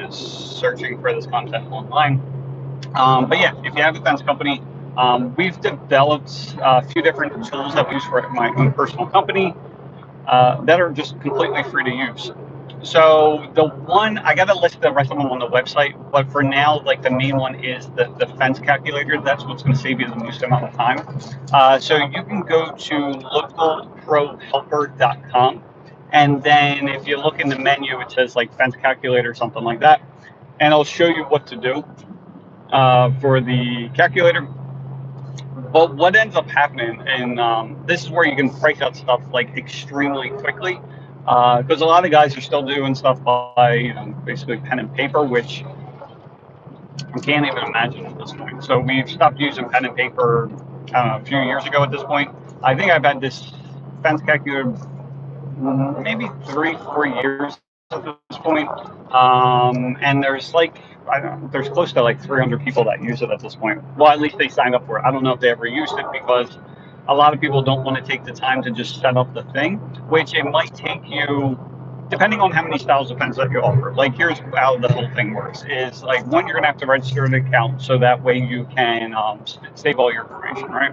is searching for this content online. But yeah, if you have a fence company, we've developed a few different tools that we use for my own personal company that are just completely free to use. So the one I got to list the rest of them on the website, but for now, like the main one is the fence calculator. That's what's going to save you the most amount of time. So you can go to localprohelper.com, and then if you look in the menu, it says like fence calculator or something like that, and it'll show you what to do for the calculator. But what ends up happening, and this is where you can price out stuff like extremely quickly, because a lot of guys are still doing stuff by basically pen and paper, which I can't even imagine at this point. So we've stopped using pen and paper, I don't know, a few years ago at this point. I think I've had this fence calculator maybe 3, 4 years at this point. And there's like, I don't know, there's close to like 300 people that use it at this point. Well, at least they signed up for it. I don't know if they ever used it because a lot of people don't want to take the time to just set up the thing, which it might take you, depending on how many styles of pens that you offer. Like here's how the whole thing works: is like one, you're gonna have to register an account so that way you can save all your information, right?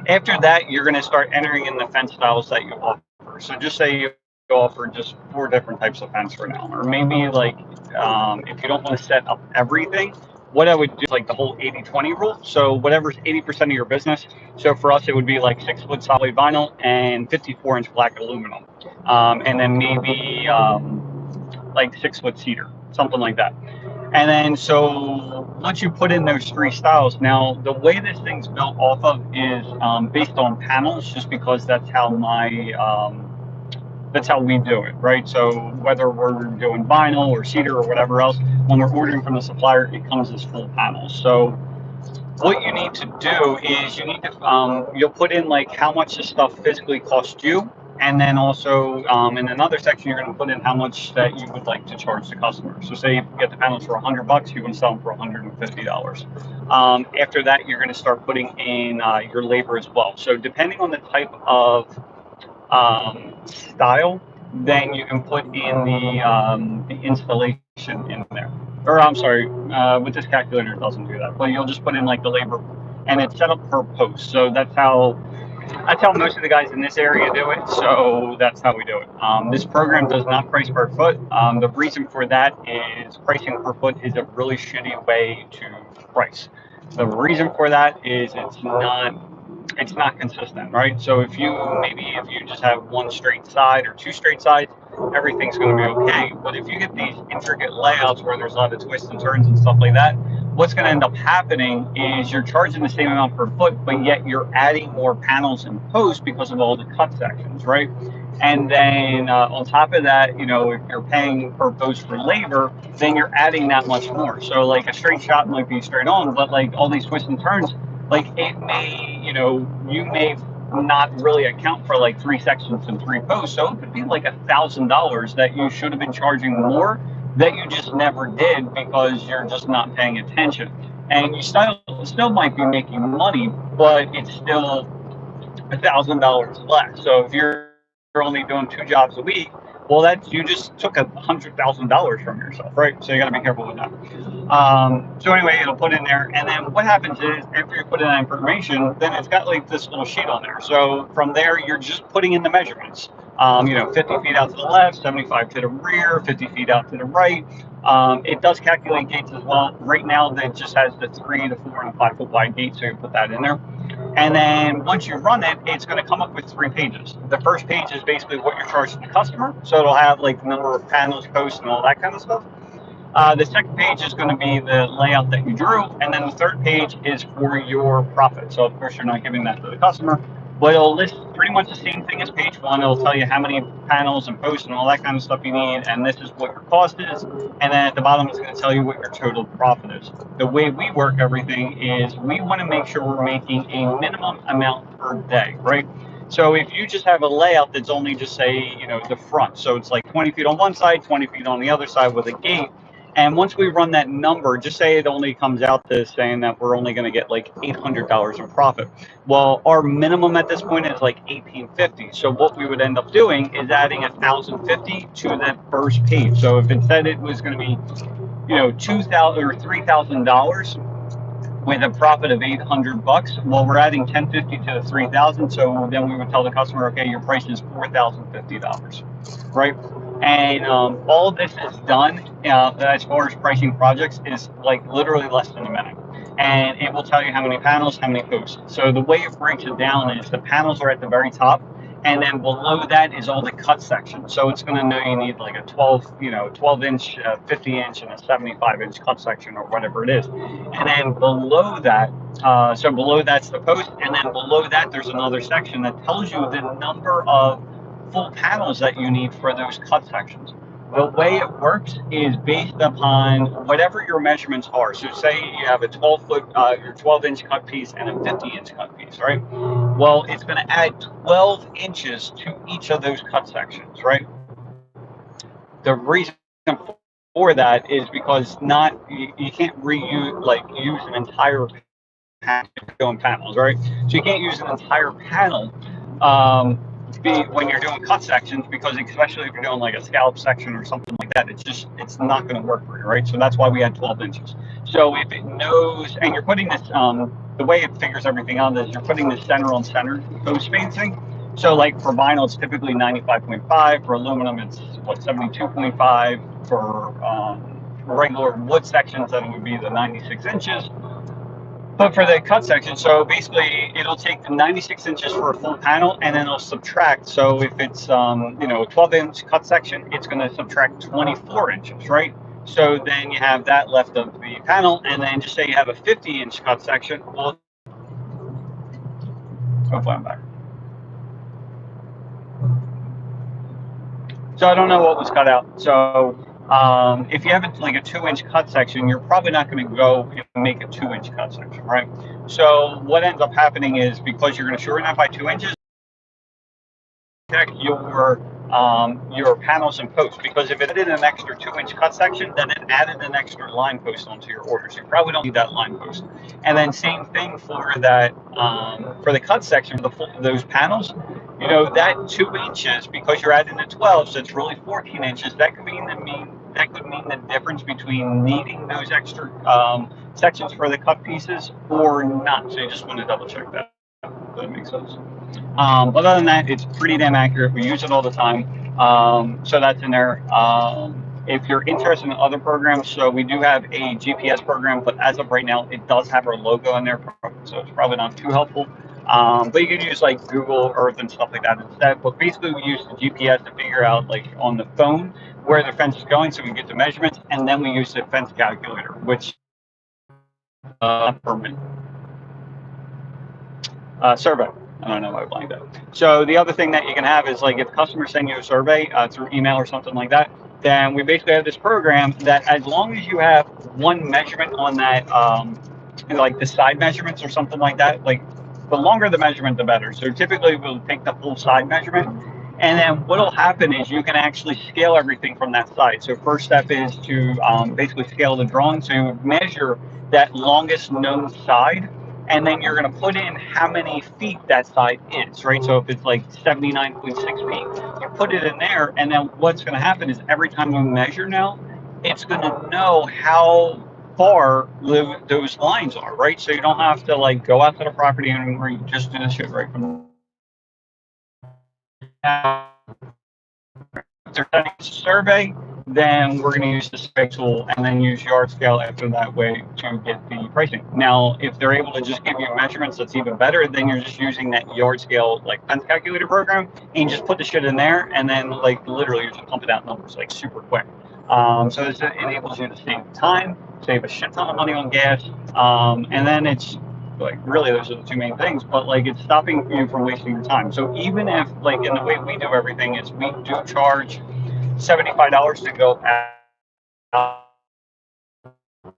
After that, you're gonna start entering in the fence styles that you offer. So just say you offer just 4 different types of fence for now, or maybe like if you don't want to set up everything, what I would do is like the whole 80-20 rule. So whatever's 80% of your business. So for us, it would be like 6-foot solid vinyl and 54-inch black aluminum, and then maybe like 6-foot cedar, something like that. And then so once you put in those 3 styles, now the way this thing's built off of is based on panels, just because that's how we do it, right? So whether we're doing vinyl or cedar or whatever else, when we're ordering from the supplier, it comes as full panels. So what you need to do is you need to you'll put in like how much the stuff physically cost you, and then also in another section you're going to put in how much that you would like to charge the customer. So say you get the panels for $100, you're going to sell them for $150. After that, you're going to start putting in your labor as well. So depending on the type of style, then you can put in the installation in there. Or I'm sorry, with this calculator it doesn't do that, but you'll just put in like the labor, and it's set up per post. So that's how most of the guys in this area do it. So that's how we do it. This program does not price per foot. The reason for that is pricing per foot is a really shitty way to price. The reason for that is it's not consistent, right? So if you just have one straight side or 2 straight sides, everything's going to be okay. But if you get these intricate layouts where there's a lot of twists and turns and stuff like that, what's going to end up happening is you're charging the same amount per foot, but yet you're adding more panels in post because of all the cut sections, right? And then on top of that, if you're paying per post for labor, then you're adding that much more. So like a straight shot might be straight on, but like all these twists and turns, like it may, you may not really account for like 3 sections and 3 posts. So it could be like $1,000 that you should have been charging more that you just never did because you're just not paying attention. And you still might be making money, but it's still $1,000 less. So if you're only doing 2 jobs a week, well, you just took $100,000 from yourself, right? So you got to be careful with that. So anyway, it'll put in there, and then what happens is after you put in that information, then it's got like this little sheet on there. So from there, you're just putting in the measurements. 50 feet out to the left, 75 to the rear, 50 feet out to the right. It does calculate gates as well. Right now, it just has the 3, the 4, and the 5 foot wide gate, so you put that in there. And then once you run it, it's going to come up with 3 pages. The first page is basically what you're charging the customer, so it'll have like the number of panels, posts, and all that kind of stuff. The second page is going to be the layout that you drew, and then the third page is for your profit. So of course you're not giving that to the customer, but it'll list pretty much the same thing as page 1. It'll tell you how many panels and posts and all that kind of stuff you need, and this is what your cost is. And then at the bottom, it's going to tell you what your total profit is. The way we work everything is we want to make sure we're making a minimum amount per day, right? So if you just have a layout that's only just say, the front, so it's like 20 feet on one side, 20 feet on the other side with a gate. And once we run that number, just say it only comes out to saying that we're only going to get like $800 in profit. Well, our minimum at this point is like $1,850. So what we would end up doing is adding $1,050 to that first page. So if it said it was going to be $2,000 or $3,000 with a profit of $800. Well, we're adding 1050 to the 3,000, so then we would tell the customer, okay, your price is $4,050, right? And all this is done as far as pricing projects is like literally less than a minute. And it will tell you how many panels, how many posts. So the way it breaks it down is the panels are at the very top, and then below that is all the cut section. So it's going to know you need like a 12 inch, 50 inch, and a 75-inch cut section or whatever it is. And then below that, so below that's the post, and then below that there's another section that tells you the number of full panels that you need for those cut sections. The way it works is based upon whatever your measurements are. So say you have a 12-inch cut piece and a 50-inch cut piece, right? Well, it's going to add 12 inches to each of those cut sections, right? The reason for that is because you can't use an entire panels, right? So you can't use an entire panel when you're doing cut sections, because especially if you're doing like a scallop section or something like that, it's not going to work for you, right? So that's why we had 12 inches. So if it knows, and you're putting this, the way it figures everything out is you're putting the center on center post spacing. So like for vinyl, it's typically 95.5. For aluminum, it's 72.5. For regular wood sections, then it would be the 96 inches. But for the cut section, so basically it'll take the 96 inches for a full panel, and then it'll subtract. So if it's a 12-inch cut section, it's going to subtract 24 inches, right? So then you have that left of the panel, and then just say you have a 50-inch cut section. Well, hopefully I'm back. So I don't know what was cut out. So if you have like a 2-inch cut section, you're probably not going to go and make a 2-inch cut section, right? So what ends up happening is, because you're going to shorten that by 2 inches, your panels and posts. Because if it added an extra 2-inch cut section, then it added an extra line post onto your order. So you probably don't need that line post. And then same thing for that for the cut section for those panels. That 2 inches, because you're adding the 12, so it's really 14 inches. That could mean the difference between needing those extra sections for the cut pieces or not. So you just want to double check that. If that makes sense. Other than that, it's pretty damn accurate. We use it all the time. So that's in there. If you're interested in other programs, so we do have a GPS program, but as of right now, it does have our logo in there, so it's probably not too helpful. But you can use like Google Earth and stuff like that instead. But basically, we use the GPS to figure out, like on the phone, where the fence is going, so we can get the measurements, and then we use the fence calculator, which permit survey. I don't know why I blanked out. So the other thing that you can have is, like, if customers send you a survey through email or something like that, then we basically have this program that, as long as you have one measurement on that, like the side measurements or something like that, like the longer the measurement, the better. So typically we'll take the full side measurement, and then what'll happen is you can actually scale everything from that side. So first step is to basically scale the drawing. So you measure that longest known side, and then you're going to put in how many feet that side is, right? So if it's like 79.6 feet, you put it in there, and then what's going to happen is every time you measure now, it's going to know how far those lines are, right? So you don't have to like go out to the property anymore. You just do the shit right from there. If they're sending a survey, then we're going to use the survey tool and then use yard scale after that way to get the pricing. Now, if they're able to just give you measurements, that's even better. Then you're just using that yard scale like fence calculator program, and you just put the shit in there, and then like literally you're just pumping out numbers like super quick. So this enables you to save time, save a shit ton of money on gas, and then it's like really those are the two main things, but like it's stopping you from wasting your time. So even if, like, in the way we do everything is we do charge $75 to go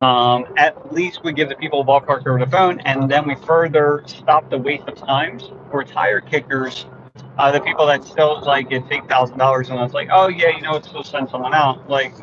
at least we give the people a ballpark over the phone, and then we further stop the waste of times for tire kickers. The people that still like it's $8,000 and it's like, oh yeah, still send someone out. Like,